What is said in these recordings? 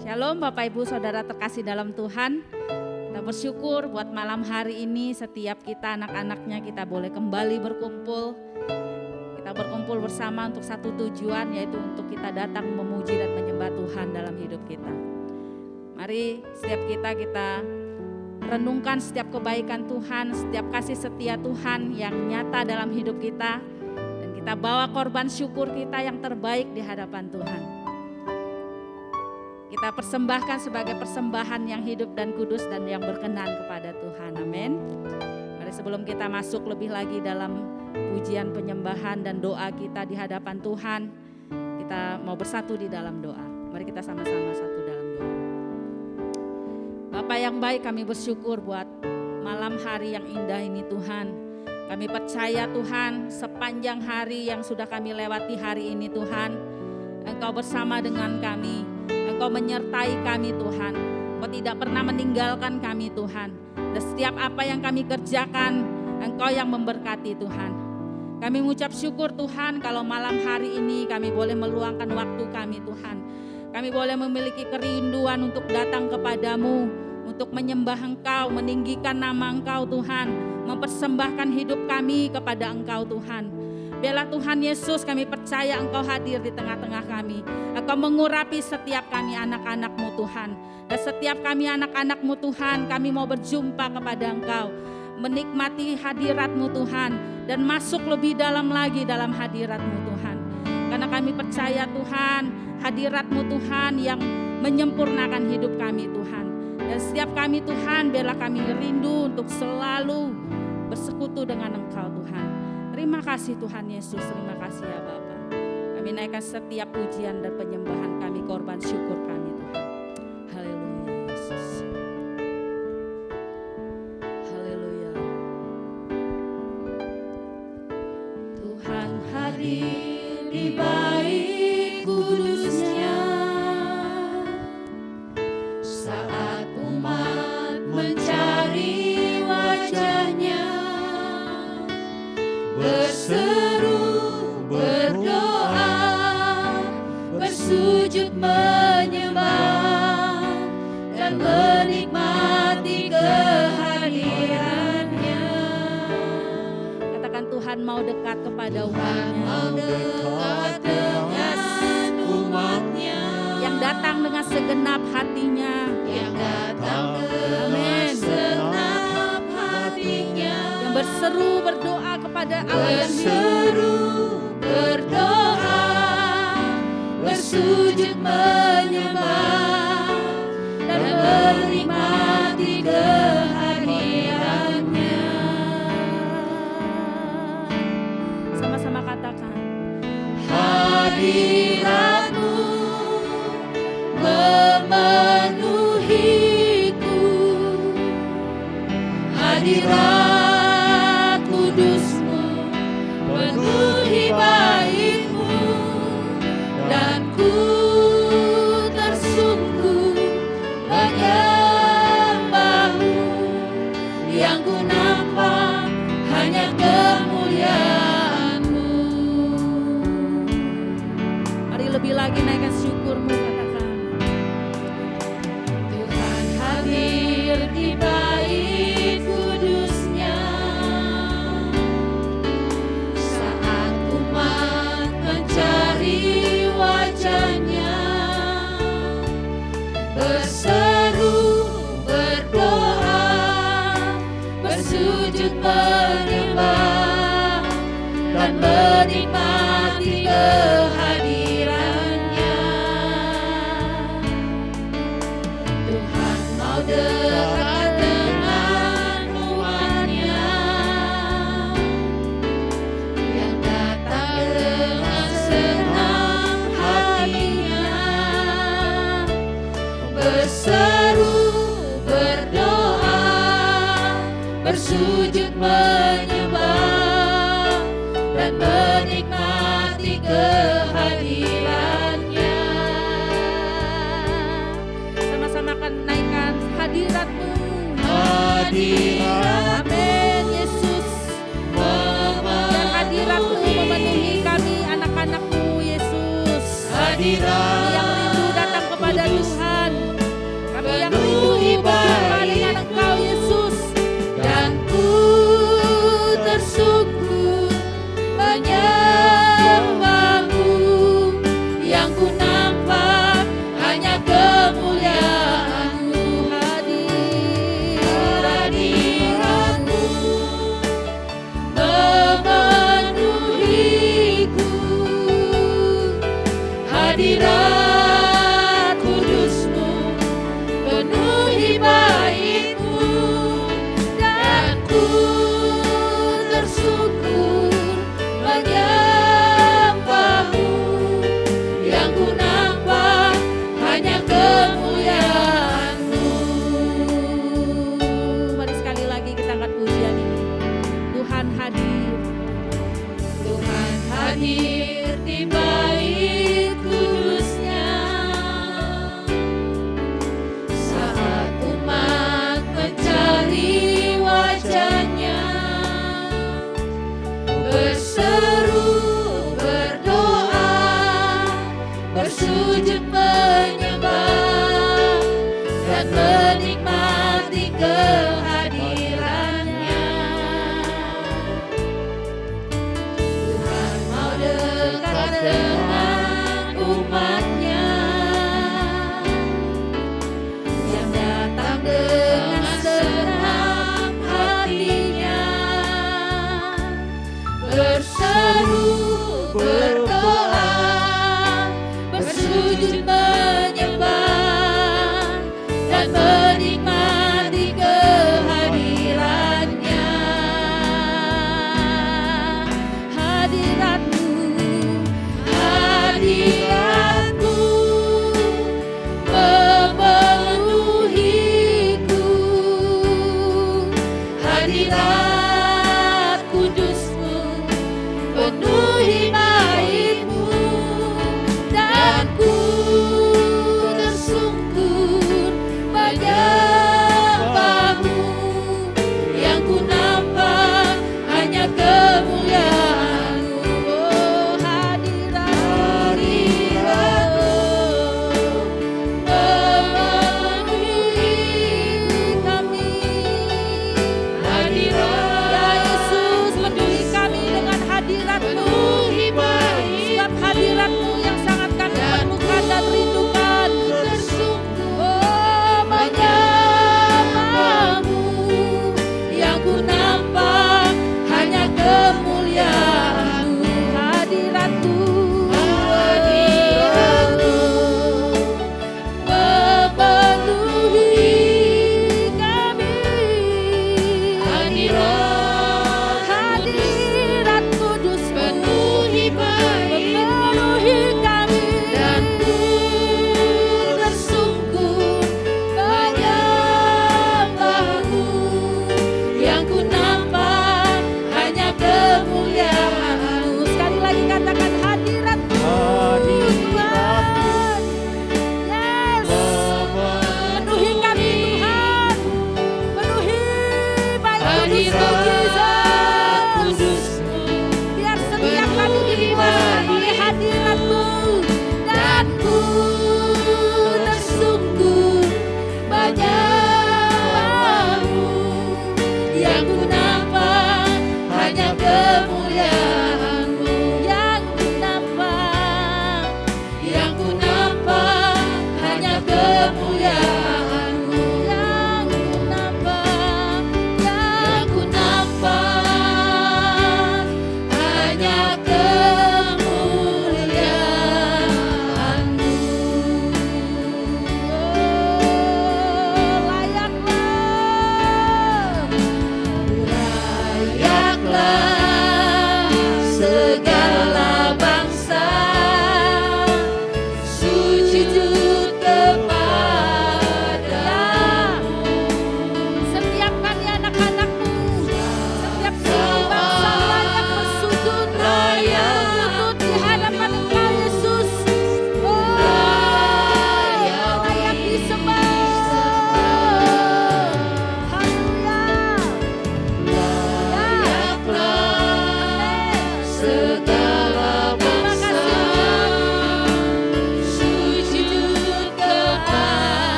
Shalom Bapak Ibu Saudara terkasih dalam Tuhan. Kita bersyukur buat malam hari ini setiap kita anak-anaknya kita boleh kembali berkumpul. Kita berkumpul bersama untuk satu tujuan, yaitu untuk kita datang memuji dan menyembah Tuhan dalam hidup kita. Mari setiap kita renungkan setiap kebaikan Tuhan, setiap kasih setia Tuhan yang nyata dalam hidup kita. Dan kita bawa korban syukur kita yang terbaik di hadapan Tuhan. Kita persembahkan sebagai persembahan yang hidup dan kudus dan yang berkenan kepada Tuhan. Amin. Mari sebelum kita masuk lebih lagi dalam pujian penyembahan dan doa kita di hadapan Tuhan, kita mau bersatu di dalam doa. Mari kita sama-sama satu dalam doa. Bapa yang baik, kami bersyukur buat malam hari yang indah ini Tuhan. Kami percaya Tuhan, sepanjang hari yang sudah kami lewati hari ini Tuhan, Engkau bersama dengan kami, Engkau menyertai kami Tuhan. Engkau tidak pernah meninggalkan kami Tuhan. Dan setiap apa yang kami kerjakan, Engkau yang memberkati Tuhan. Kami mengucap syukur Tuhan kalau malam hari ini kami boleh meluangkan waktu kami Tuhan. Kami boleh memiliki kerinduan untuk datang kepadamu, untuk menyembah Engkau, meninggikan nama Engkau Tuhan, mempersembahkan hidup kami kepada Engkau Tuhan. Biarlah Tuhan Yesus, kami percaya Engkau hadir di tengah-tengah kami. Engkau mengurapi setiap kami anak-anak-Mu Tuhan. Dan setiap kami anak-anak-Mu Tuhan, kami mau berjumpa kepada Engkau. Menikmati hadirat-Mu Tuhan. Dan masuk lebih dalam lagi dalam hadirat-Mu Tuhan. Karena kami percaya Tuhan, hadirat-Mu Tuhan yang menyempurnakan hidup kami Tuhan. Dan setiap kami Tuhan, biarlah kami rindu untuk selalu bersekutu dengan Engkau Tuhan. Terima kasih Tuhan Yesus, terima kasih ya Bapa. Kami naikkan setiap pujian dan penyembahan kami, korban syukur kami Tuhan. Haleluya Yesus. Haleluya. Tuhan hadir di bait kudus-Nya saat umat mencari wajah-Nya. Berseru, berdoa, bersujud menyembah dan menikmati kehadiran-Nya. Katakan Tuhan mau dekat kepada umat-Nya. Mau dekat dengan umat-Nya. Yang datang dengan segenap hatinya. Yang datang dengan segenap hatinya. Yang berseru berdoa kepada Allah yang berseru, berdoa, bersujud menyembah dan menikmati kehadiran-Nya. Sama-sama katakan, hadirat-Mu memenuhiku, hadirat kudus-Mu penuhi bait-Mu, dan ku tersungkur menyembah-Mu. Yang ku nampak hanya kemuliaan-Mu. Mari lebih lagi naikkan syukur-Mu, katakan Tuhan hadir di bait kudus-Nya saat umat mencari wajah-Nya. Berseru, berdoa, bersujud menyembah dan menikmati kehadiran-Nya. Tuhan mau dekat dengan umat-Nya yang datang dengan senang hatinya. Berseru, berdoa, bersujud menyembah dan menikmati kehadiran-Nya. Sama-sama akan naikkan hadirat-Mu. Hadirat, amin Yesus. Dan hadirat-Mu memenuhi kami anak-anak-Mu Yesus. Hadirat yang rindu datang kepada Tuhan.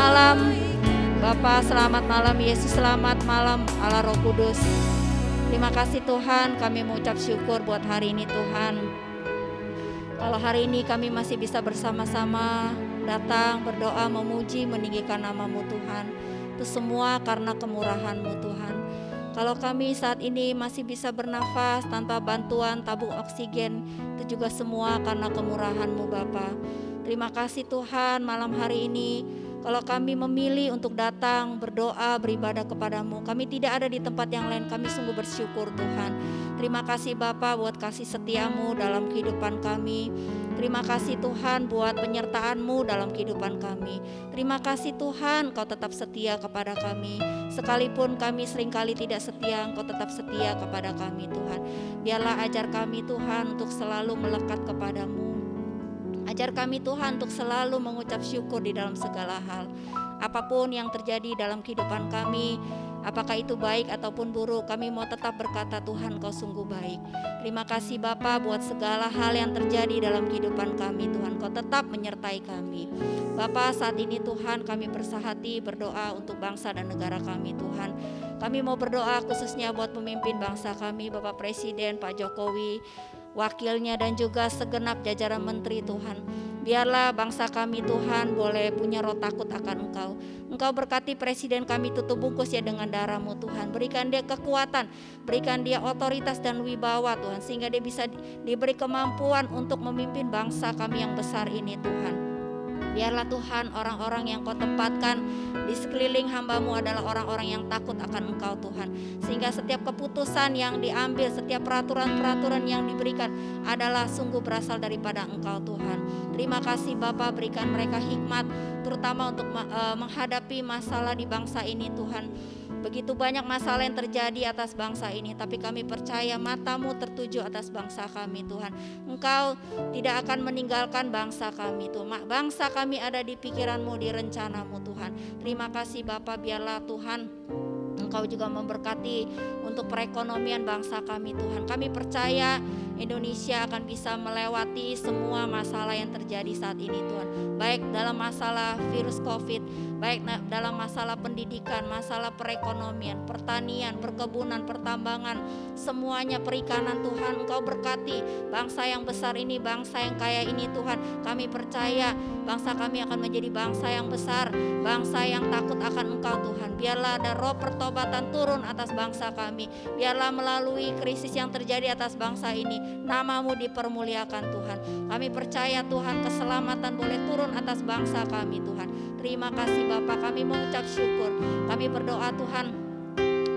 malam Bapa, selamat malam Yesus, selamat malam Allah Roh Kudus. Terima kasih Tuhan, kami mengucap syukur buat hari ini Tuhan. Kalau hari ini kami masih bisa bersama-sama datang, berdoa, memuji, meninggikan nama-Mu Tuhan, itu semua karena kemurahan-Mu Tuhan. Kalau kami saat ini masih bisa bernafas tanpa bantuan tabung oksigen, itu juga semua karena kemurahan-Mu Bapa. Terima kasih Tuhan, malam hari ini kalau kami memilih untuk datang, berdoa, beribadah kepadamu, kami tidak ada di tempat yang lain, kami sungguh bersyukur Tuhan. Terima kasih Bapa buat kasih setiamu dalam kehidupan kami. Terima kasih Tuhan buat penyertaan-Mu dalam kehidupan kami. Terima kasih Tuhan, Kau tetap setia kepada kami. Sekalipun kami seringkali tidak setia, Engkau tetap setia kepada kami Tuhan. Biarlah ajar kami Tuhan untuk selalu melekat kepadamu. Ajar kami Tuhan untuk selalu mengucap syukur di dalam segala hal. Apapun yang terjadi dalam kehidupan kami, apakah itu baik ataupun buruk, kami mau tetap berkata Tuhan Kau sungguh baik. Terima kasih Bapa buat segala hal yang terjadi dalam kehidupan kami Tuhan, Kau tetap menyertai kami. Bapa, saat ini Tuhan kami bersahati berdoa untuk bangsa dan negara kami Tuhan. Kami mau berdoa khususnya buat pemimpin bangsa kami, Bapak Presiden, Pak Jokowi, wakilnya dan juga segenap jajaran menteri Tuhan. Biarlah bangsa kami Tuhan boleh punya roh takut akan Engkau. Engkau berkati presiden kami, tutup bungkus ya dengan darah-Mu Tuhan. Berikan dia kekuatan, berikan dia otoritas dan wibawa Tuhan, sehingga dia bisa diberi kemampuan untuk memimpin bangsa kami yang besar ini Tuhan. Biarlah Tuhan orang-orang yang Kau tempatkan di sekeliling hamba-Mu adalah orang-orang yang takut akan Engkau Tuhan. Sehingga setiap keputusan yang diambil, setiap peraturan-peraturan yang diberikan adalah sungguh berasal daripada Engkau Tuhan. Terima kasih Bapa, berikan mereka hikmat terutama untuk menghadapi masalah di bangsa ini Tuhan. Begitu banyak masalah yang terjadi atas bangsa ini, tapi kami percaya mata-Mu tertuju atas bangsa kami Tuhan. Engkau tidak akan meninggalkan bangsa kami Tuhan. Bangsa kami ada di pikiran-Mu, di rencana-Mu Tuhan. Terima kasih Bapa, biarlah Tuhan Engkau juga memberkati untuk perekonomian bangsa kami Tuhan. Kami percaya Indonesia akan bisa melewati semua masalah yang terjadi saat ini Tuhan. Baik dalam masalah virus COVID, baik dalam masalah pendidikan, masalah perekonomian, pertanian, perkebunan, pertambangan, semuanya, perikanan Tuhan. Engkau berkati bangsa yang besar ini, bangsa yang kaya ini Tuhan. Kami percaya bangsa kami akan menjadi bangsa yang besar, bangsa yang takut akan Engkau Tuhan. Biarlah ada roh pertobatan turun atas bangsa kami. Biarlah melalui krisis yang terjadi atas bangsa ini, nama-Mu dipermuliakan Tuhan. Kami percaya Tuhan keselamatan boleh turun atas bangsa kami Tuhan. Terima kasih Bapa, kami mengucap syukur. Kami berdoa Tuhan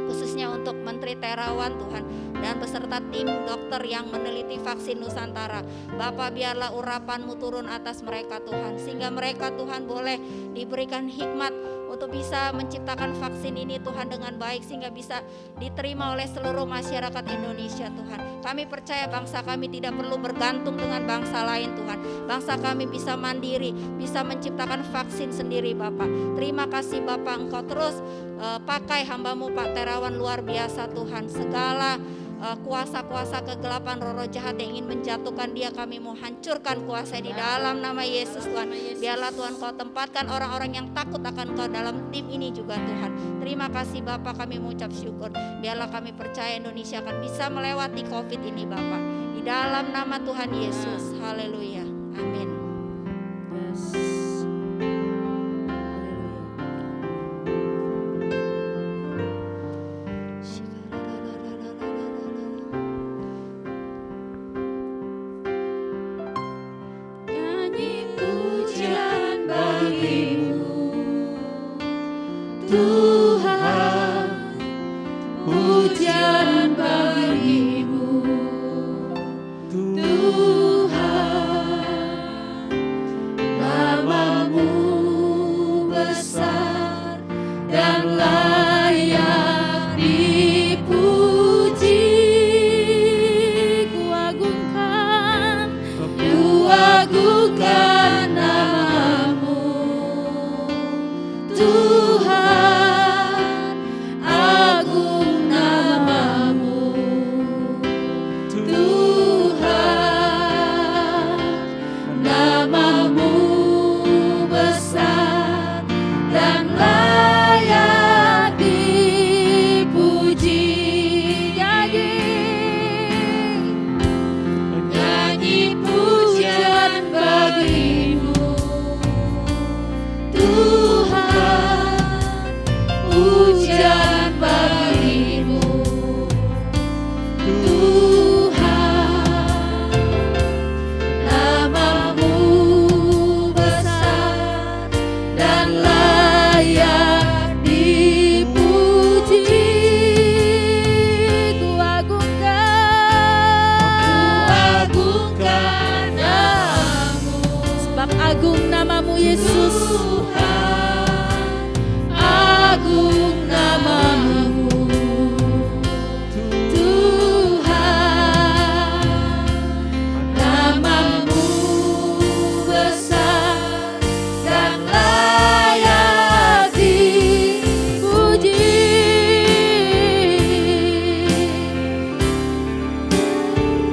khususnya untuk Menteri Terawan Tuhan dan beserta tim dokter yang meneliti vaksin Nusantara. Bapa, biarlah urapan-Mu turun atas mereka Tuhan, sehingga mereka Tuhan boleh diberikan hikmat untuk bisa menciptakan vaksin ini Tuhan dengan baik, sehingga bisa diterima oleh seluruh masyarakat Indonesia Tuhan. Kami percaya bangsa kami tidak perlu bergantung dengan bangsa lain Tuhan. Bangsa kami bisa mandiri, bisa menciptakan vaksin sendiri Bapak. Terima kasih Bapak, Engkau terus pakai hamba-Mu Pak Terawan luar biasa Tuhan. Segala kuasa-kuasa kegelapan, roh-roh jahat yang ingin menjatuhkan dia, kami mau hancurkan kuasa di dalam nama Yesus Tuhan. Biarlah Tuhan Kau tempatkan orang-orang yang takut akan Kau dalam tim ini juga Tuhan. Terima kasih Bapak, kami mengucap syukur. Biarlah kami percaya Indonesia akan bisa melewati COVID ini Bapak. Di dalam nama Tuhan Yesus. Haleluya. Amin. Tuhan, pujian bagimu, Tuhan, nama-Mu besar dan layak dipuji. Ku agungkan nama-Mu, Tuhan. Agung namamu Yesus, agung namamu Tuhan, namamu besar dan layak dipuji.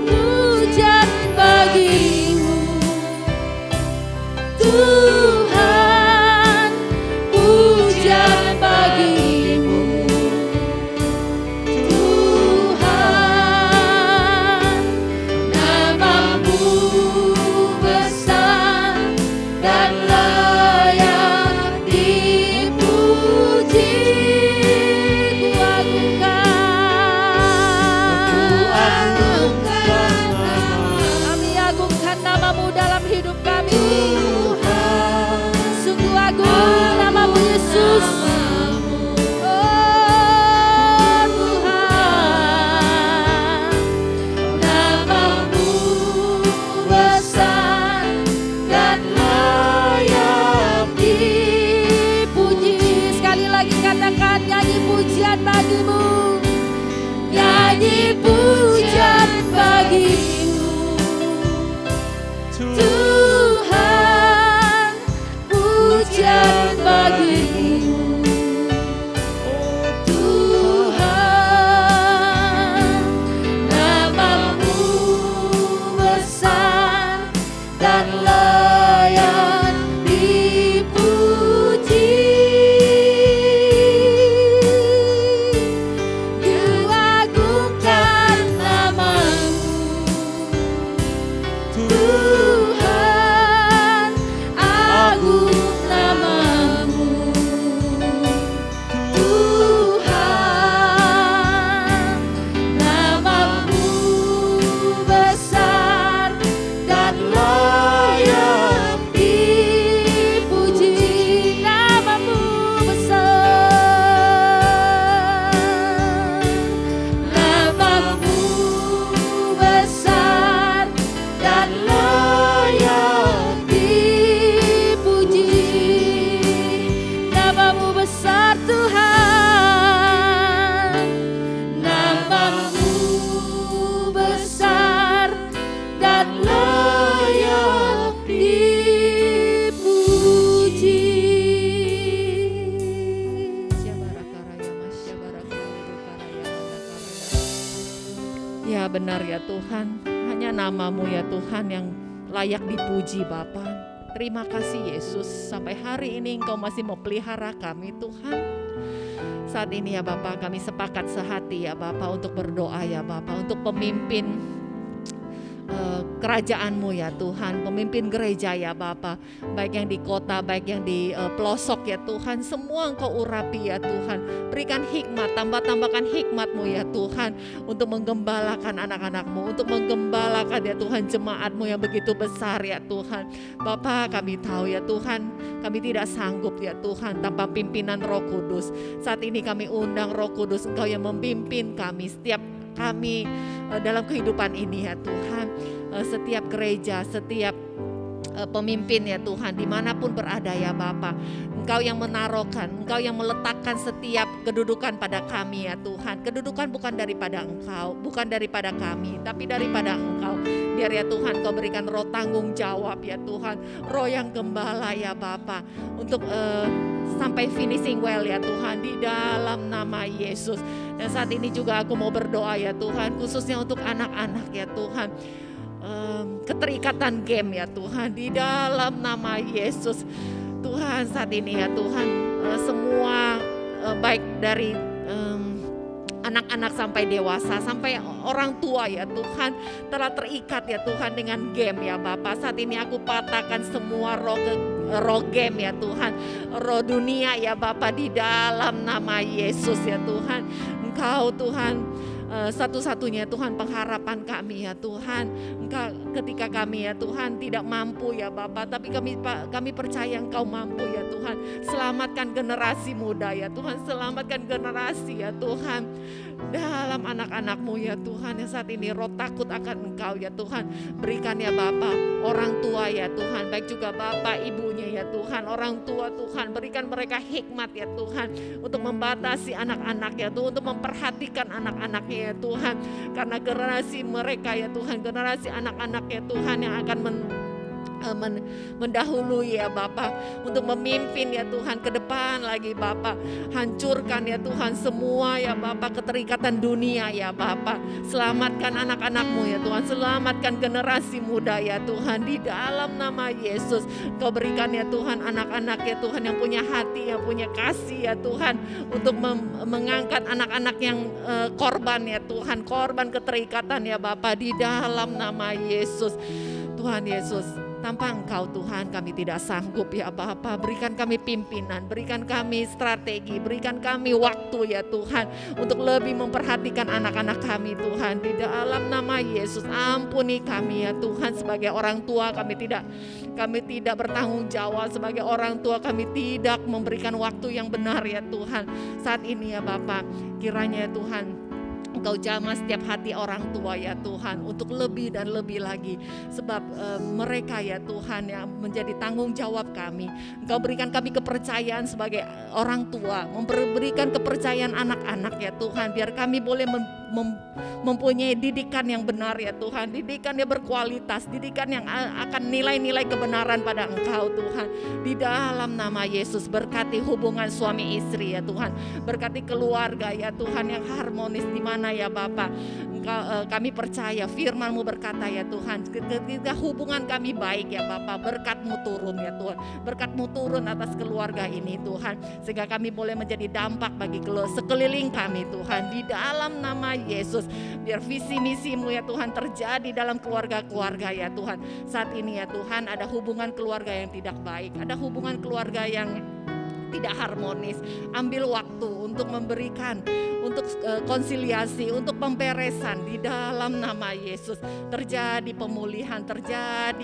Pujian bagimu Tuhan, pujian bagimu Tuhan, namamu besar dan layak dipuji. Kami agungkan namamu dalam hidup kami. Sungguh agung namamu Yesus. Oh Tuhan, namamu besar dan layak dipuji. Sekali lagi katakan, nyanyi pujian bagimu, nyanyi pujian bagimu Tuhan, pujian bagimu Tuhan, namamu besar dan layak dipuji. Kuagungkan namamu Tuhan, agung namamu Tuhan, namamu besar dan layak dipuji. Namamu besar, namamu besar dan layak dipuji. Namamu besar Tuhan, namamu besar dan layak dipuji. Ya benar ya Tuhan, hanya namamu ya Tuhan yang layak dipuji Bapa. Terima kasih Yesus, sampai hari ini Engkau masih memelihara kami Tuhan. Saat ini ya Bapa, kami sepakat sehati ya Bapa untuk berdoa ya Bapa, untuk pemimpin kerajaan-Mu ya Tuhan, pemimpin gereja ya Bapa, baik yang di kota, baik yang di pelosok ya Tuhan, semua Engkau urapi ya Tuhan. Berikan hikmat, tambahkan hikmat-Mu ya Tuhan, untuk menggembalakan anak-anak-Mu, untuk menggembalakan ya Tuhan jemaat-Mu yang begitu besar ya Tuhan. Bapa, kami tahu ya Tuhan, kami tidak sanggup ya Tuhan tanpa pimpinan Roh Kudus. Saat ini kami undang Roh Kudus, Engkau yang memimpin kami, setiap kami dalam kehidupan ini ya Tuhan, setiap gereja, setiap pemimpin ya Tuhan, dimanapun berada ya Bapa, Engkau yang menaruhkan, Engkau yang meletakkan setiap kedudukan pada kami ya Tuhan. Kedudukan bukan daripada Engkau, bukan daripada kami, tapi daripada Engkau. Biar ya Tuhan Kau berikan roh tanggung jawab ya Tuhan, roh yang gembala ya Bapa, untuk sampai finishing well ya Tuhan, di dalam nama Yesus. Dan saat ini juga aku mau berdoa ya Tuhan, khususnya untuk anak-anak ya Tuhan, keterikatan game ya Tuhan, di dalam nama Yesus. Tuhan saat ini ya Tuhan, semua baik dari anak-anak sampai dewasa, sampai orang tua ya Tuhan, telah terikat ya Tuhan dengan game ya Bapa. Saat ini aku patahkan semua roh game ya Tuhan, roh dunia ya Bapa, di dalam nama Yesus ya Tuhan. Engkau Tuhan satu-satunya Tuhan pengharapan kami ya Tuhan. Engkau ketika kami ya Tuhan tidak mampu ya Bapa, tapi kami percaya Engkau mampu ya Tuhan. Selamatkan generasi muda ya Tuhan, selamatkan generasi ya Tuhan, dalam anak-anak-Mu ya Tuhan, yang saat ini roh takut akan Engkau ya Tuhan. Berikan ya Bapa orang tua ya Tuhan, baik juga bapak ibunya ya Tuhan, orang tua Tuhan, berikan mereka hikmat ya Tuhan untuk membatasi anak-anak ya Tuhan, untuk memperhatikan anak-anaknya ya Tuhan, karena generasi mereka ya Tuhan, generasi anak-anak ya Tuhan yang akan mendahului ya Bapa, untuk memimpin ya Tuhan ke depan lagi Bapa. Hancurkan ya Tuhan semua ya Bapa keterikatan dunia ya Bapa. Selamatkan anak-anakmu ya Tuhan, selamatkan generasi muda ya Tuhan, di dalam nama Yesus. Kau berikan ya Tuhan anak-anak ya Tuhan yang punya hati, yang punya kasih ya Tuhan, untuk mengangkat anak-anak yang korban ya Tuhan, korban keterikatan ya Bapa, di dalam nama Yesus. Tuhan Yesus, tanpa Engkau Tuhan kami tidak sanggup ya Bapa. Berikan kami pimpinan, berikan kami strategi, berikan kami waktu ya Tuhan, untuk lebih memperhatikan anak-anak kami Tuhan, di dalam nama Yesus. Ampuni kami ya Tuhan, sebagai orang tua kami tidak bertanggung jawab, sebagai orang tua kami tidak memberikan waktu yang benar ya Tuhan. Saat ini ya Bapa, kiranya ya Tuhan Engkau jamah setiap hati orang tua ya Tuhan, untuk lebih dan lebih lagi. Sebab mereka ya Tuhan yang menjadi tanggung jawab kami. Engkau berikan kami kepercayaan sebagai orang tua, memberikan kepercayaan anak-anak ya Tuhan, biar kami boleh mempunyai didikan yang benar ya Tuhan, didikan yang berkualitas, didikan yang akan nilai-nilai kebenaran pada Engkau Tuhan. Di dalam nama Yesus, berkati hubungan suami istri ya Tuhan, berkati keluarga ya Tuhan yang harmonis, di mana ya Bapa, kami percaya firman-Mu berkata ya Tuhan, ketika hubungan kami baik ya Bapa, berkat-Mu turun ya Tuhan, berkat-Mu turun atas keluarga ini Tuhan, sehingga kami boleh menjadi dampak bagi sekeliling kami Tuhan, di dalam nama Yesus. Biar visi misi-Mu ya Tuhan terjadi dalam keluarga-keluarga ya Tuhan. Saat ini ya Tuhan, ada hubungan keluarga yang tidak baik, ada hubungan keluarga yang tidak harmonis. Ambil waktu untuk memberikan, untuk konsiliasi, untuk pemberesan, di dalam nama Yesus. Terjadi pemulihan, terjadi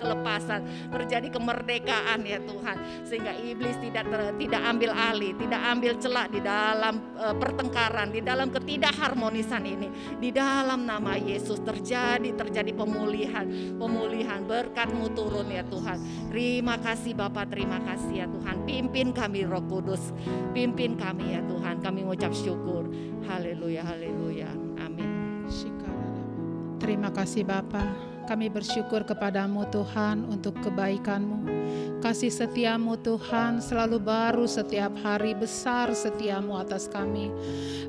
kelepasan, terjadi kemerdekaan ya Tuhan, sehingga iblis tidak ambil alih, tidak ambil celah di dalam pertengkaran, di dalam ketidakharmonisan ini. Di dalam nama Yesus terjadi pemulihan, berkat-Mu turun ya Tuhan. Terima kasih Bapa, terima kasih ya Tuhan. Pimpin kami Roh Kudus, pimpin kami ya Tuhan. Kami mengucap syukur. Haleluya, haleluya. Amin. Terima kasih Bapa. Kami bersyukur kepadamu Tuhan untuk kebaikan-Mu. Kasih setia-Mu Tuhan selalu baru setiap hari, besar setia-Mu atas kami.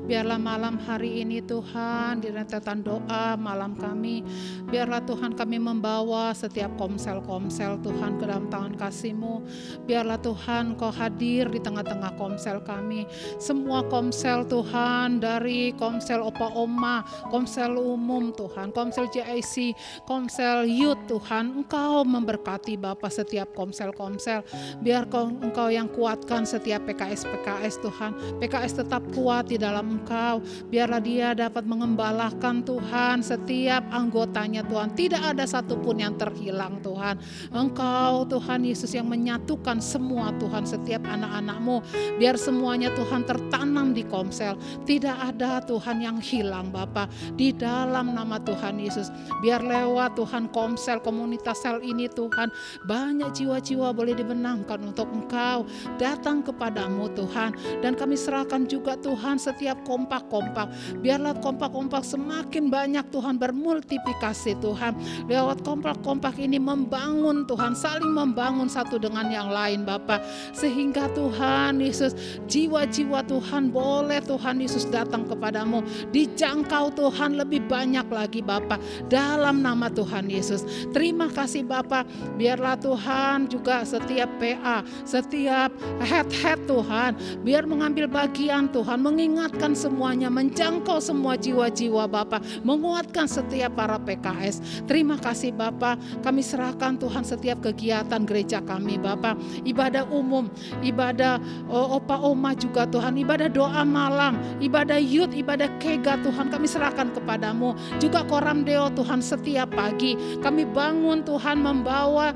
Biarlah malam hari ini Tuhan, di rentetan doa malam kami, biarlah Tuhan kami membawa setiap komsel-komsel Tuhan ke dalam tangan kasih-Mu. Biarlah Tuhan Kau hadir di tengah-tengah komsel kami. Semua komsel Tuhan, dari komsel Opa Oma, komsel umum Tuhan, komsel JIC, komsel youth Tuhan, Engkau memberkati Bapa setiap komsel-komsel. Biar Engkau yang kuatkan setiap PKS Tuhan. PKS tetap kuat di dalam Engkau. Biarlah dia dapat mengembalakan Tuhan setiap anggotanya Tuhan. Tidak ada satupun yang terhilang Tuhan. Engkau Tuhan Yesus yang menyatukan semua Tuhan, setiap anak-anak-Mu. Biar semuanya Tuhan tertanam di komsel. Tidak ada Tuhan yang hilang Bapa. Di dalam nama Tuhan Yesus. Biar lewat Tuhan komsel, komunitas sel ini Tuhan, banyak jiwa-jiwa boleh dibenangkan untuk Engkau datang kepadamu Tuhan. Dan kami serahkan juga Tuhan setiap kompak-kompak. Biarlah kompak-kompak semakin banyak Tuhan, bermultiplikasi Tuhan. Lewat kompak-kompak ini membangun Tuhan, saling membangun satu dengan yang lain Bapa. Sehingga Tuhan Yesus, jiwa-jiwa Tuhan boleh Tuhan Yesus datang kepadamu, dijangkau Tuhan lebih banyak lagi Bapa, dalam nama Tuhan Yesus. Terima kasih Bapa. Biarlah Tuhan juga setiap PA, setiap head Tuhan, biar mengambil bagian Tuhan, mengingatkan semuanya, menjangkau semua jiwa-jiwa Bapa, menguatkan setiap para PKS. Terima kasih Bapa. Kami serahkan Tuhan setiap kegiatan gereja kami Bapa, ibadah umum, ibadah Opa Oma juga Tuhan, ibadah doa malam, ibadah youth, ibadah kega Tuhan, kami serahkan kepadamu. Juga Koram Deo Tuhan setiap pagi pagi kami bangun Tuhan membawa,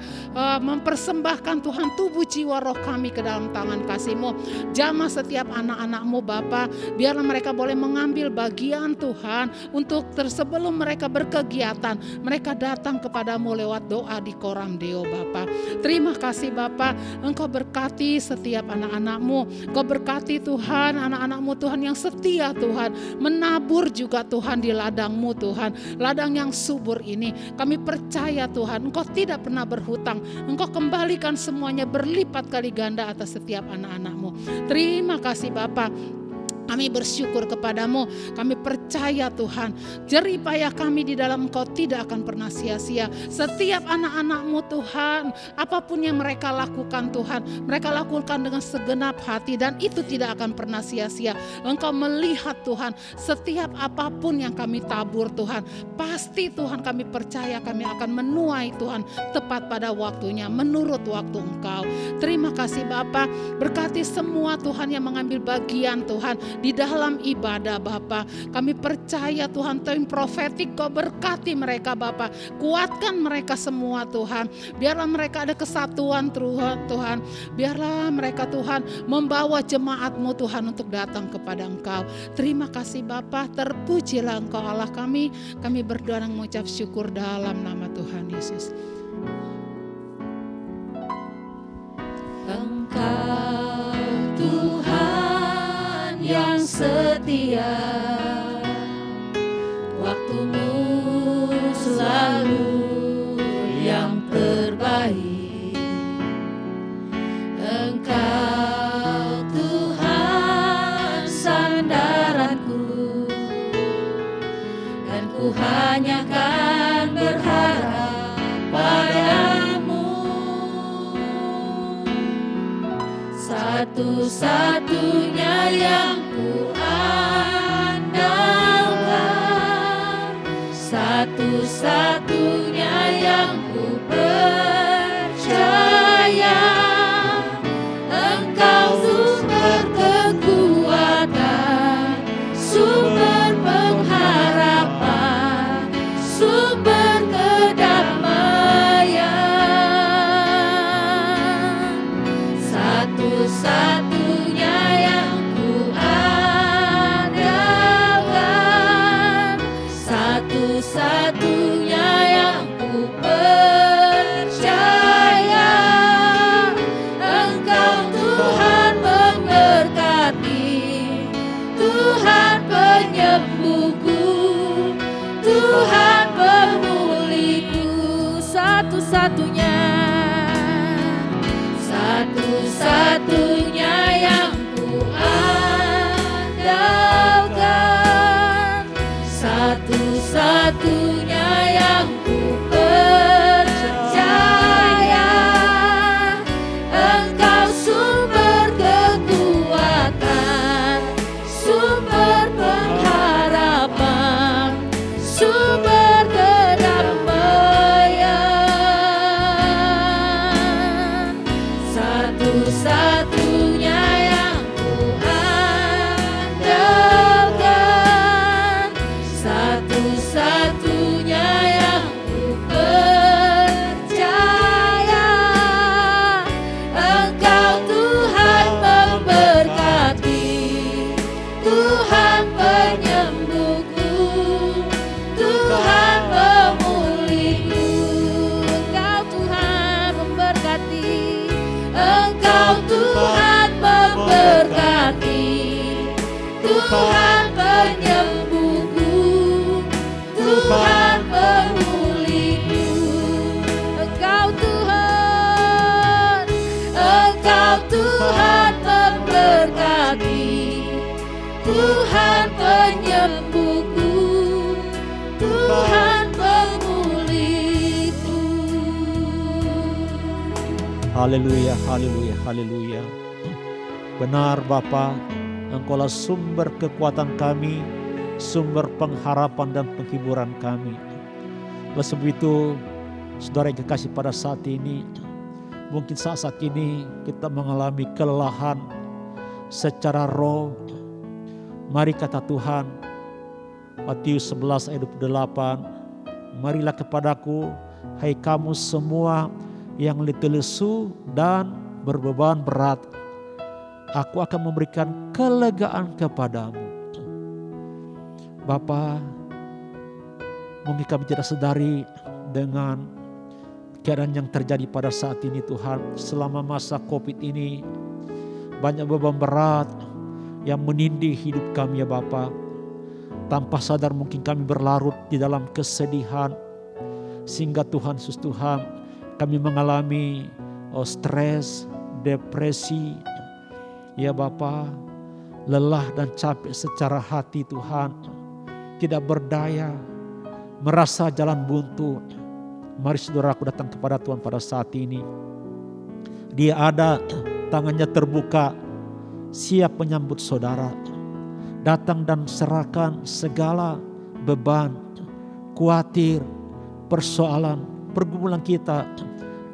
mempersembahkan Tuhan tubuh jiwa roh kami ke dalam tangan kasih-Mu. Jamah setiap anak-anak-Mu Bapa, biarlah mereka boleh mengambil bagian Tuhan untuk sebelum mereka berkegiatan, mereka datang kepadamu lewat doa di koram Deo Bapa. Terima kasih Bapa, Engkau berkati setiap anak-anak-Mu, Engkau berkati Tuhan anak-anak-Mu Tuhan yang setia Tuhan, menabur juga Tuhan di ladang-Mu Tuhan, ladang yang subur ini. Kami percaya Tuhan, Engkau tidak pernah berhutang, Engkau kembalikan semuanya berlipat kali ganda atas setiap anak-anak-Mu. Terima kasih Bapa. Kami bersyukur kepadamu, kami percaya Tuhan, jerih payah kami di dalam Engkau tidak akan pernah sia-sia. Setiap anak-anak-Mu Tuhan, apapun yang mereka lakukan Tuhan, mereka lakukan dengan segenap hati dan itu tidak akan pernah sia-sia. Engkau melihat Tuhan, setiap apapun yang kami tabur Tuhan, pasti Tuhan kami percaya kami akan menuai Tuhan tepat pada waktunya, menurut waktu Engkau. Terima kasih Bapa, berkati semua Tuhan yang mengambil bagian Tuhan di dalam ibadah Bapa. Kami percaya Tuhan, tim profetik Kau berkati mereka Bapa, kuatkan mereka semua Tuhan. Biarlah mereka ada kesatuan Tuhan, biarlah mereka Tuhan membawa jemaat-Mu Tuhan untuk datang kepada Engkau. Terima kasih Bapa, terpujilah Engkau Allah kami. Kami berdoa dan mengucap syukur dalam nama Tuhan Yesus. Engkau Tuhan yang setia, waktu-Mu selalu yang terbaik. Engkau Tuhan sandaranku, dan ku hanya kan berharap padamu. Satu-satunya yang ku andalkan, satu-satunya yang ku percaya. Engkau sumber kekuatan, sumber pengharapan, sumber kedamaian. Satu-satunya yang ku andalkan, satu-satunya yang ku percaya. Engkau Tuhan memberkati, Tuhan penyembuhku, Tuhan pemulihku. Satu-satunya, satu-satunya yang ku andalkan, satu-satunya yang ku percaya. Engkau sumber kekuatan, sumber pengharapan, sumber kedamaian. Satu-satunya yang ku andalkan, satu-satunya yang ku percaya. Engkau Tuhan memberkati, Tuhan penyembuhku, Tuhan pemulihku. Engkau Tuhan memberkati, Engkau Tuhan memberkati, Tuhan penyembuhku, Tuhan pemulihku. Engkau Tuhan, Engkau Tuhan memberkati, Tuhan penyembuhku, Tuhan pemulihku. Haleluya, haleluya, haleluya. Benar Bapa, Engkaulah sumber kekuatan kami, sumber pengharapan dan penghiburan kami. Oleh sebab itu, saudara yang kekasih pada saat ini, mungkin saat ini kita mengalami kelelahan secara roh. Mari kata Tuhan, Matius 11 ayat 28, marilah kepadaku, hai kamu semua yang letih lesu dan berbeban berat. Aku akan memberikan kelegaan kepadamu. Bapa, mungkin kami tidak sadari dengan keadaan yang terjadi pada saat ini Tuhan. Selama masa COVID ini, banyak beban berat yang menindih hidup kami ya Bapa. Tanpa sadar mungkin kami berlarut di dalam kesedihan. Sehingga Tuhan, Yesus Tuhan, kami mengalami stres, depresi. Ya Bapa, lelah dan capek secara hati Tuhan. Tidak berdaya, merasa jalan buntu. Mari saudaraku datang kepada Tuhan pada saat ini. Dia ada, tangannya terbuka, siap menyambut saudara. Datang dan serahkan segala beban, khawatir, persoalan, pergumulan kita.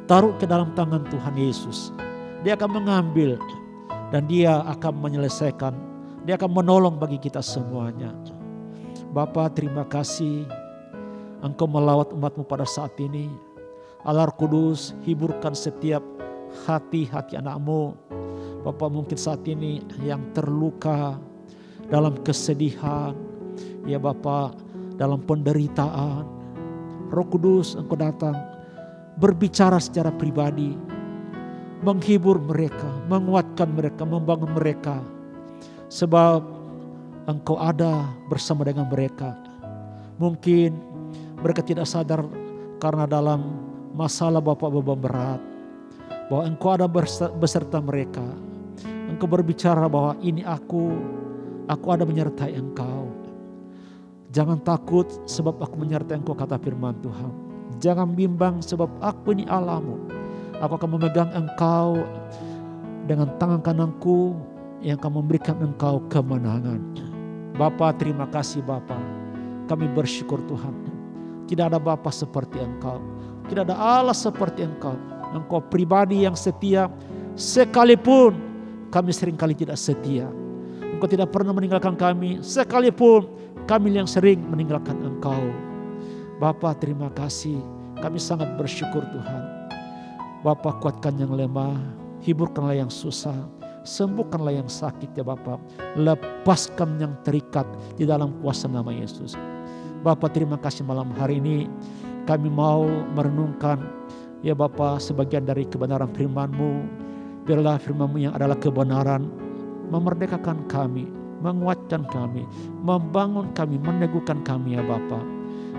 Taruh ke dalam tangan Tuhan Yesus. Dia akan mengambil dan dia akan menyelesaikan. Dia akan menolong bagi kita semuanya. Bapa, terima kasih Engkau melawat umat-Mu pada saat ini. Allah Kudus, hiburkan setiap hati-hati anak-Mu. Bapa, mungkin saat ini yang terluka dalam kesedihan, ya Bapa, dalam penderitaan. Roh Kudus, Engkau datang berbicara secara pribadi, menghibur mereka, menguatkan mereka, membangun mereka. Sebab Engkau ada bersama dengan mereka. Mungkin mereka tidak sadar karena dalam masalah Bapak beban berat, bahwa Engkau ada beserta mereka. Engkau berbicara bahwa ini aku ada menyertai Engkau. Jangan takut sebab aku menyertai Engkau, kata firman Tuhan. Jangan bimbang sebab aku ini Allahmu. Aku akan memegang engkau dengan tangan kananku yang akan memberikan engkau kemenangan. Bapa, terima kasih Bapa. Kami bersyukur Tuhan. Tidak ada Bapa seperti Engkau. Tidak ada Allah seperti Engkau. Engkau pribadi yang setia. Sekalipun kami seringkali tidak setia. Engkau tidak pernah meninggalkan kami. Sekalipun kami yang sering meninggalkan Engkau. Bapa, terima kasih. Kami sangat bersyukur Tuhan. Bapa, kuatkan yang lemah. Hiburkanlah yang susah. Sembuhkanlah yang sakit ya Bapa. Lepaskan yang terikat di dalam kuasa nama Yesus. Bapa, terima kasih malam hari ini. Kami mau merenungkan ya Bapa sebagian dari kebenaran firman-Mu. Biarlah firman-Mu yang adalah kebenaran memerdekakan kami, menguatkan kami, membangun kami, meneguhkan kami ya Bapa.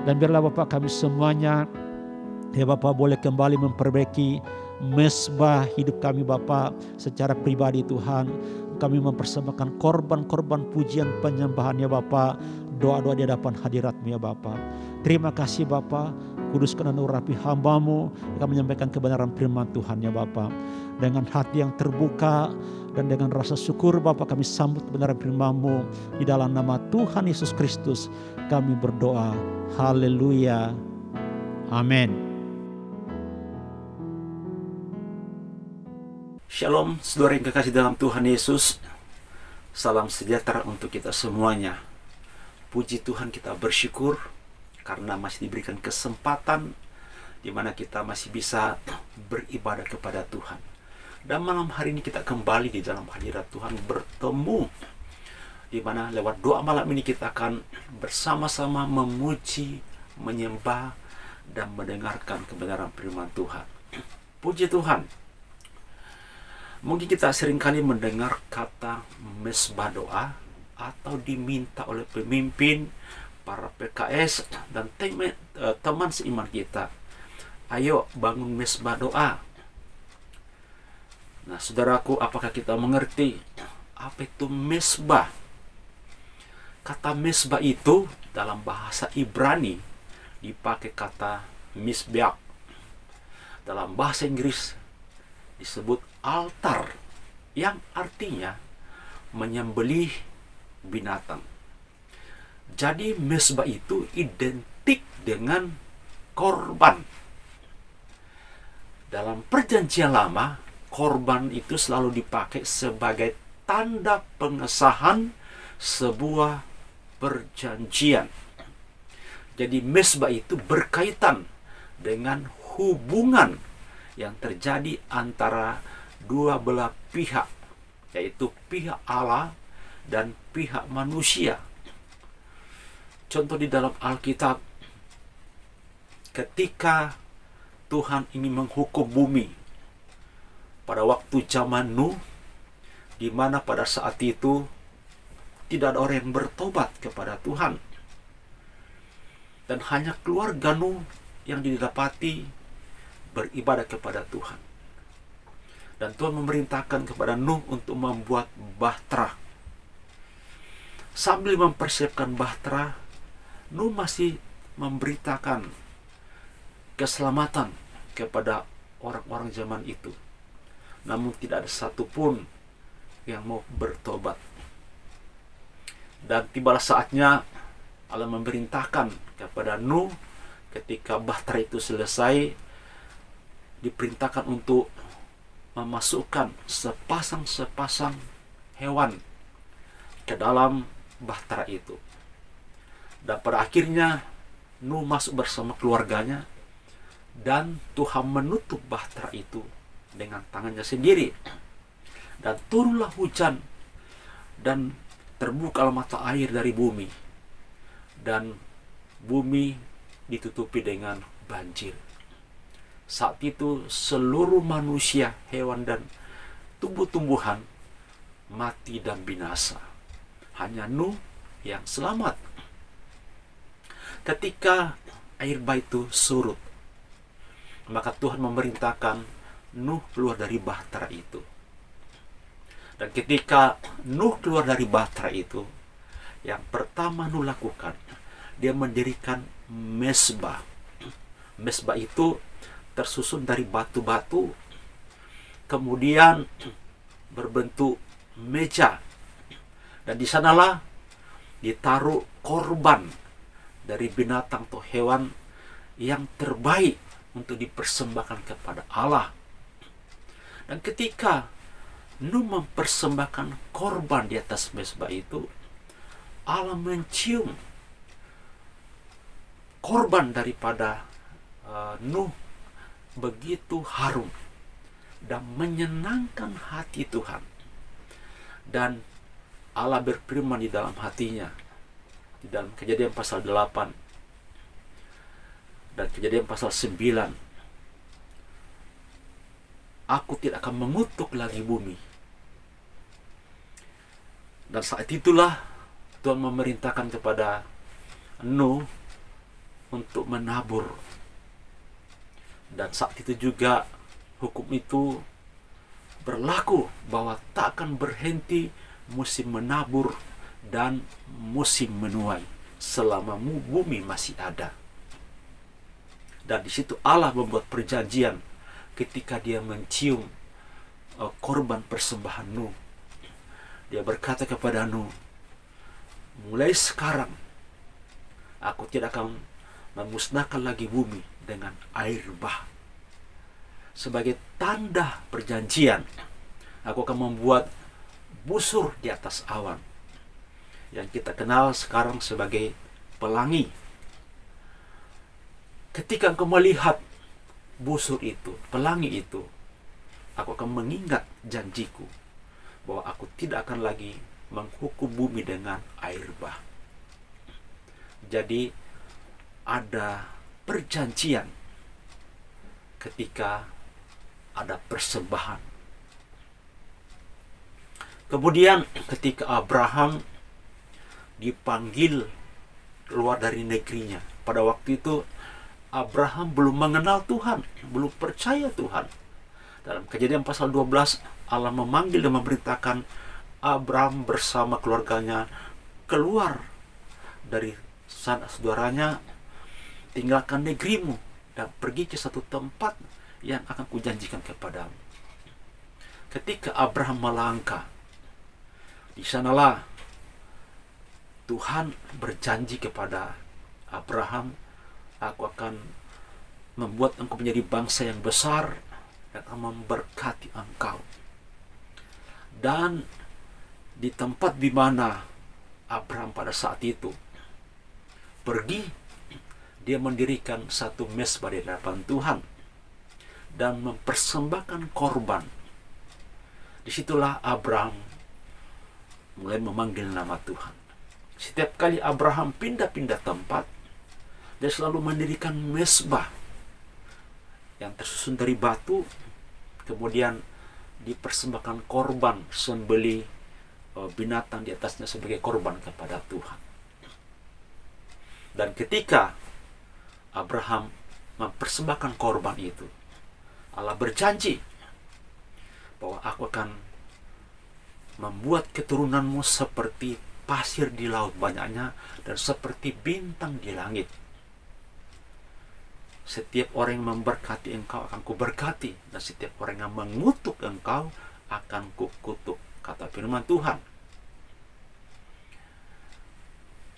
Dan biarlah Bapa kami semuanya ya Bapa boleh kembali memperbaiki mesbah hidup kami Bapa secara pribadi Tuhan. Kami mempersembahkan korban-korban pujian penyembahan ya Bapa, doa-doa di hadapan hadirat-Mu ya Bapa. Terima kasih Bapa, kuduskan dan urapi hamba-Mu yang menyampaikan kebenaran firman Tuhan ya Bapa. Dengan hati yang terbuka dan dengan rasa syukur Bapa kami sambut kebenaran firman-Mu. Di dalam nama Tuhan Yesus Kristus kami berdoa. Haleluya. Amin. Shalom, saudara yang kekasih dalam Tuhan Yesus. Salam sejahtera untuk kita semuanya. Puji Tuhan, kita bersyukur karena masih diberikan kesempatan di mana kita masih bisa beribadah kepada Tuhan. Dan malam hari ini kita kembali di dalam hadirat Tuhan bertemu, di mana lewat doa malam ini kita akan bersama-sama memuji, menyembah, dan mendengarkan kebenaran firman Tuhan. Puji Tuhan. Mungkin kita seringkali mendengar kata mesbah doa atau diminta oleh pemimpin, para PKS dan teman seiman kita. Ayo bangun mesbah doa. Nah saudaraku, apakah kita mengerti apa itu mesbah? Kata mesbah itu dalam bahasa Ibrani dipakai kata misbeach. Dalam bahasa Inggris disebut altar, yang artinya menyembelih binatang. Jadi mesbah itu identik dengan korban. Dalam perjanjian lama, korban itu selalu dipakai sebagai tanda pengesahan sebuah perjanjian. Jadi mesbah itu berkaitan dengan hubungan yang terjadi antara dua belah pihak, yaitu pihak Allah dan pihak manusia. Contoh di dalam Alkitab, ketika Tuhan ingin menghukum bumi pada waktu zaman Nuh, di mana pada saat itu tidak ada orang yang bertobat kepada Tuhan, dan hanya keluarga Nuh yang didapati beribadah kepada Tuhan. Dan Tuhan memerintahkan kepada Nuh untuk membuat bahtera. Sambil mempersiapkan bahtera, Nuh masih memberitakan keselamatan kepada orang-orang zaman itu. Namun tidak ada satupun yang mau bertobat. Dan tibalah saatnya Allah memerintahkan kepada Nuh, ketika bahtera itu selesai, diperintahkan untuk memasukkan sepasang-sepasang hewan ke dalam bahtera itu. Dan pada akhirnya Nuh masuk bersama keluarganya, dan Tuhan menutup bahtera itu dengan tangannya sendiri. Dan turunlah hujan, dan terbukalah mata air dari bumi, dan bumi ditutupi dengan banjir. Saat itu seluruh manusia, hewan, dan tumbuh-tumbuhan mati dan binasa. Hanya Nuh yang selamat. Ketika air bah itu surut, maka Tuhan memerintahkan Nuh keluar dari bahtera itu. Dan ketika Nuh keluar dari bahtera itu, yang pertama Nuh lakukan, dia mendirikan mesbah. Mesbah itu tersusun dari batu-batu, kemudian berbentuk meja, dan di sanalah ditaruh korban dari binatang atau hewan yang terbaik untuk dipersembahkan kepada Allah. Dan ketika Nuh mempersembahkan korban di atas mesbah itu, Allah mencium korban daripada Nuh begitu harum dan menyenangkan hati Tuhan. Dan Allah berfirman di dalam hatinya, di dalam Kejadian pasal 8 dan Kejadian pasal 9, aku tidak akan mengutuk lagi bumi. Dan saat itulah Tuhan memerintahkan kepada Nuh untuk menabur. Dan saat itu juga hukum itu berlaku bahwa tak akan berhenti musim menabur dan musim menuai selama bumi masih ada. Dan di situ Allah membuat perjanjian ketika dia mencium korban persembahan Nuh. Dia berkata kepada Nuh, mulai sekarang aku tidak akan memusnahkan lagi bumi dengan air bah. Sebagai tanda perjanjian, aku akan membuat busur di atas awan, yang kita kenal sekarang sebagai pelangi. Ketika engkau melihat busur itu, pelangi itu, aku akan mengingat janjiku bahwa aku tidak akan lagi menghukum bumi dengan air bah. Jadi ada perjanjian ketika ada persembahan. Kemudian ketika Abraham dipanggil keluar dari negerinya, pada waktu itu Abraham belum mengenal Tuhan, belum percaya Tuhan. Dalam Kejadian pasal 12, Allah memanggil dan memerintahkan Abraham bersama keluarganya keluar dari sana saudaranya, tinggalkan negerimu dan pergi ke satu tempat yang akan kujanjikan kepadamu. Ketika Abraham melangkah, di sanalah Tuhan berjanji kepada Abraham, aku akan membuat engkau menjadi bangsa yang besar dan akan memberkati engkau. Dan di tempat di mana Abraham pada saat itu pergi, dia mendirikan satu mezbah di hadapan Tuhan dan mempersembahkan korban. Disitulah Abraham mulai memanggil nama Tuhan. Setiap kali Abraham pindah-pindah tempat, dia selalu mendirikan mezbah yang tersusun dari batu, kemudian dipersembahkan korban sembelih binatang di atasnya sebagai korban kepada Tuhan. Dan ketika Abraham mempersembahkan korban itu, Allah berjanji bahwa aku akan membuat keturunanmu seperti pasir di laut banyaknya dan seperti bintang di langit. Setiap orang yang memberkati engkau akan kuberkati, dan setiap orang yang mengutuk engkau akan kukutuk, kata firman Tuhan.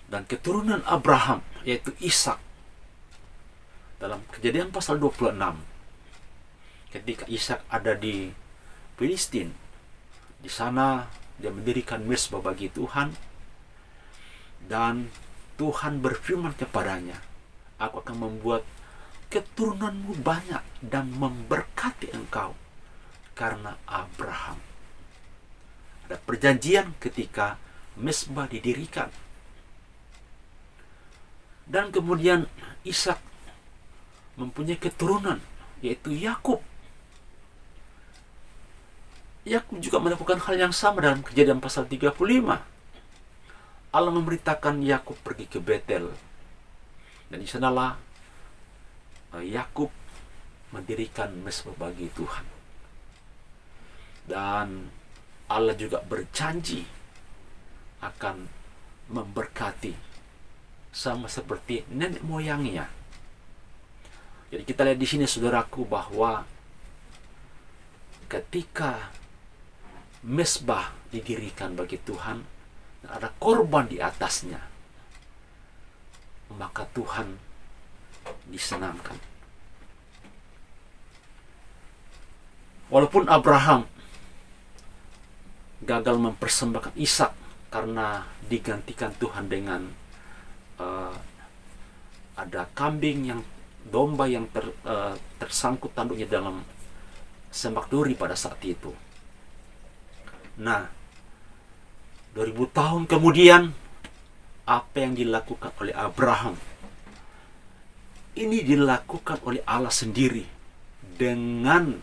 Dan keturunan Abraham, yaitu Ishak, dalam Kejadian pasal 26, ketika Ishak ada di Filistin, di sana dia mendirikan mezbah bagi Tuhan, dan Tuhan berfirman kepadanya, aku akan membuat keturunanmu banyak dan memberkati engkau karena Abraham. Ada perjanjian ketika mezbah didirikan. Dan kemudian Ishak mempunyai keturunan, yaitu Yakub. Yakub juga melakukan hal yang sama dalam Kejadian pasal 35. Allah memberitakan Yakub pergi ke Betel, dan di sanalah Yakub mendirikan mezbah bagi Tuhan. Dan Allah juga berjanji akan memberkati sama seperti nenek moyangnya. Jadi kita lihat di sini, saudaraku, bahwa ketika mezbah didirikan bagi Tuhan dan ada korban di atasnya, maka Tuhan disenangkan. Walaupun Abraham gagal mempersembahkan Ishak karena digantikan Tuhan dengan ada kambing yang domba yang tersangkut tanduknya dalam semak duri pada saat itu. Nah, 2000 tahun kemudian, apa yang dilakukan oleh Abraham ini dilakukan oleh Allah sendiri dengan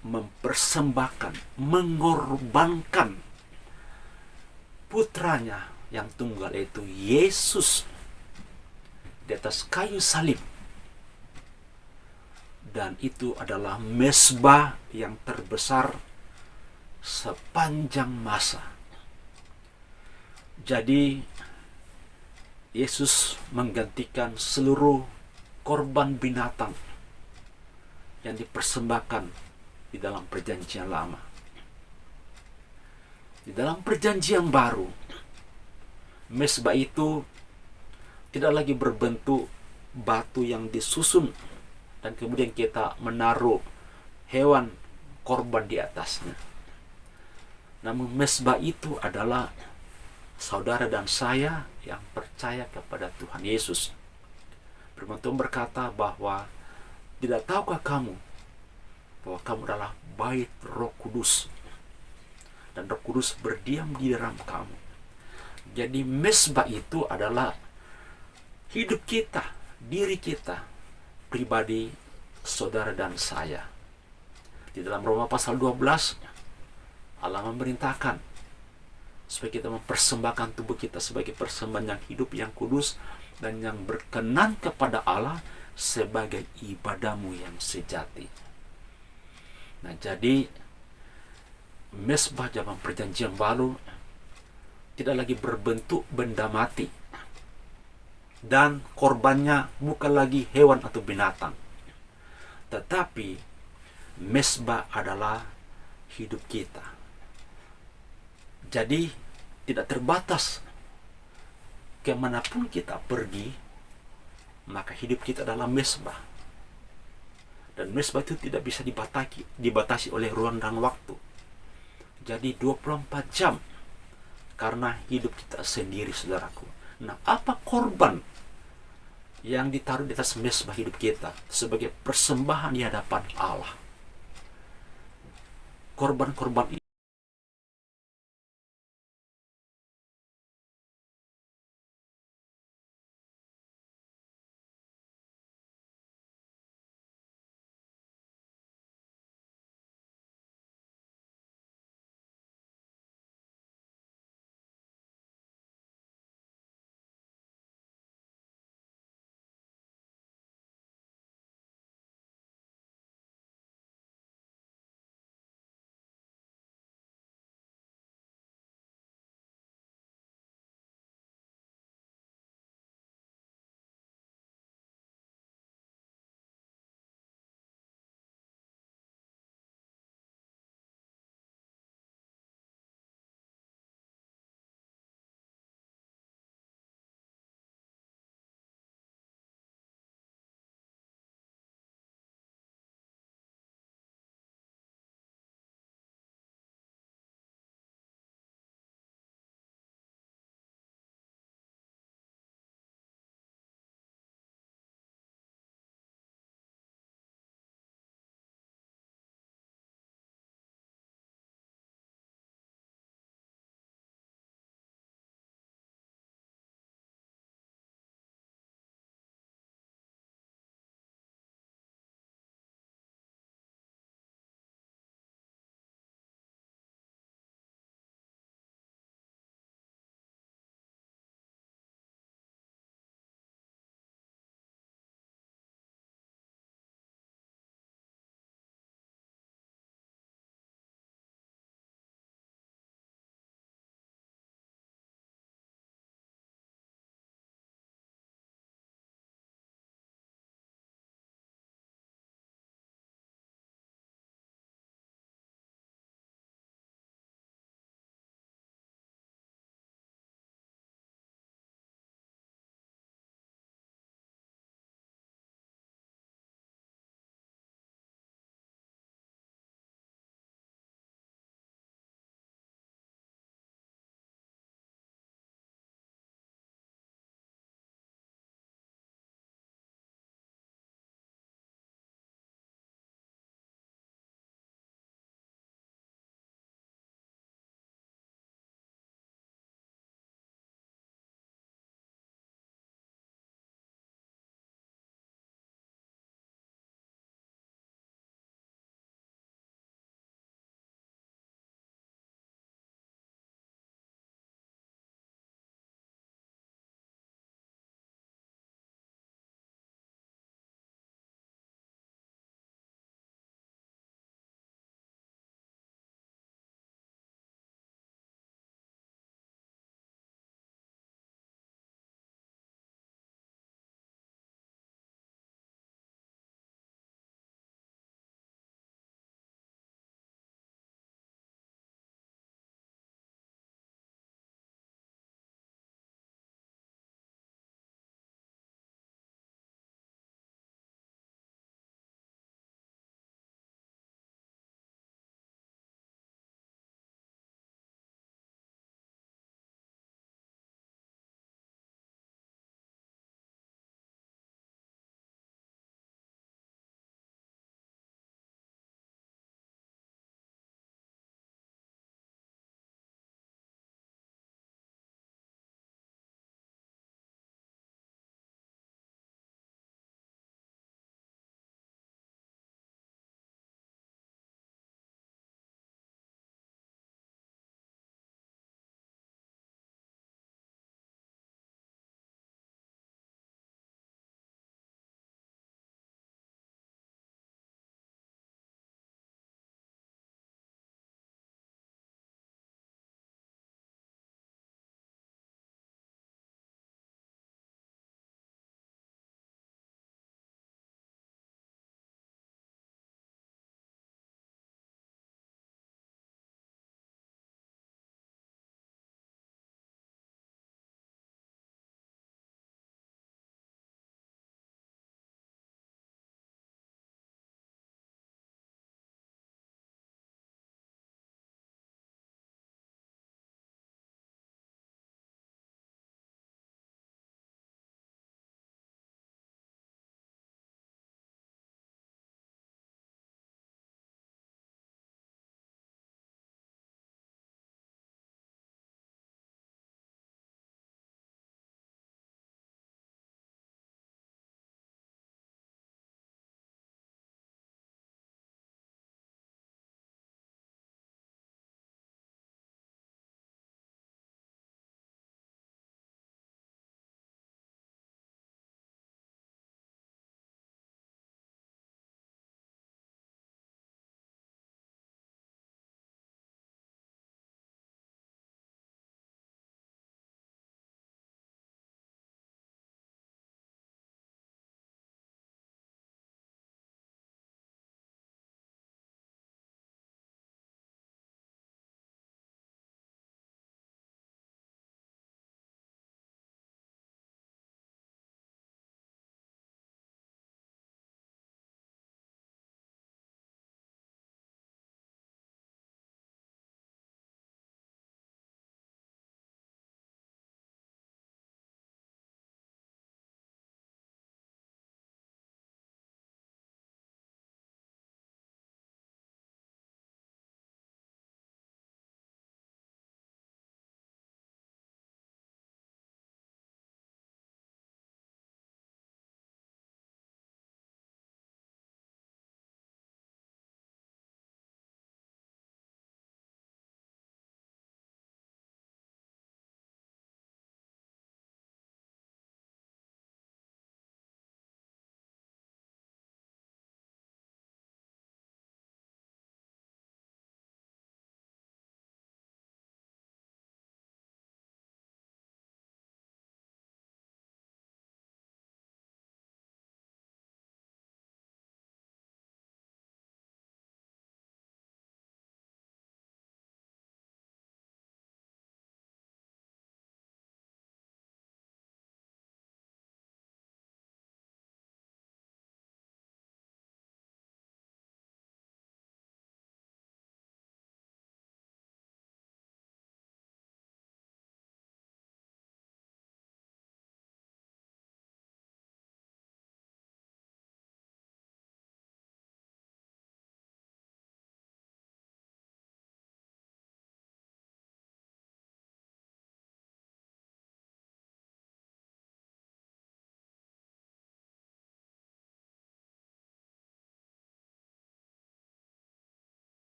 mempersembahkan, mengorbankan putranya yang tunggal, yaitu Yesus, di atas kayu salib. Dan itu adalah mezbah yang terbesar sepanjang masa. Jadi Yesus menggantikan seluruh korban binatang yang dipersembahkan di dalam perjanjian lama. Di dalam perjanjian baru, mezbah itu tidak lagi berbentuk batu yang disusun dan kemudian kita menaruh hewan korban di atasnya. Namun mezbah itu adalah saudara dan saya yang percaya kepada Tuhan Yesus. Firman Tuhan berkata bahwa tidak tahukah kamu bahwa kamu adalah bait Roh Kudus dan Roh Kudus berdiam di dalam kamu. Jadi mezbah itu adalah hidup kita, diri kita, pribadi, saudara dan saya. Di dalam Roma pasal 12, Allah memerintahkan supaya kita mempersembahkan tubuh kita sebagai persembahan yang hidup, yang kudus, dan yang berkenan kepada Allah sebagai ibadahmu yang sejati. Nah, jadi mezbah zaman perjanjian baru tidak lagi berbentuk benda mati, dan korbannya bukan lagi hewan atau binatang, tetapi mezbah adalah hidup kita. Jadi tidak terbatas, kemanapun kita pergi, maka hidup kita adalah mezbah. Dan mezbah itu tidak bisa dibatasi oleh ruang dan waktu. Jadi 24 jam, karena hidup kita sendiri, saudaraku. Nah, apa korban yang ditaruh di atas mezbah hidup kita sebagai persembahan di hadapan Allah. Korban-korban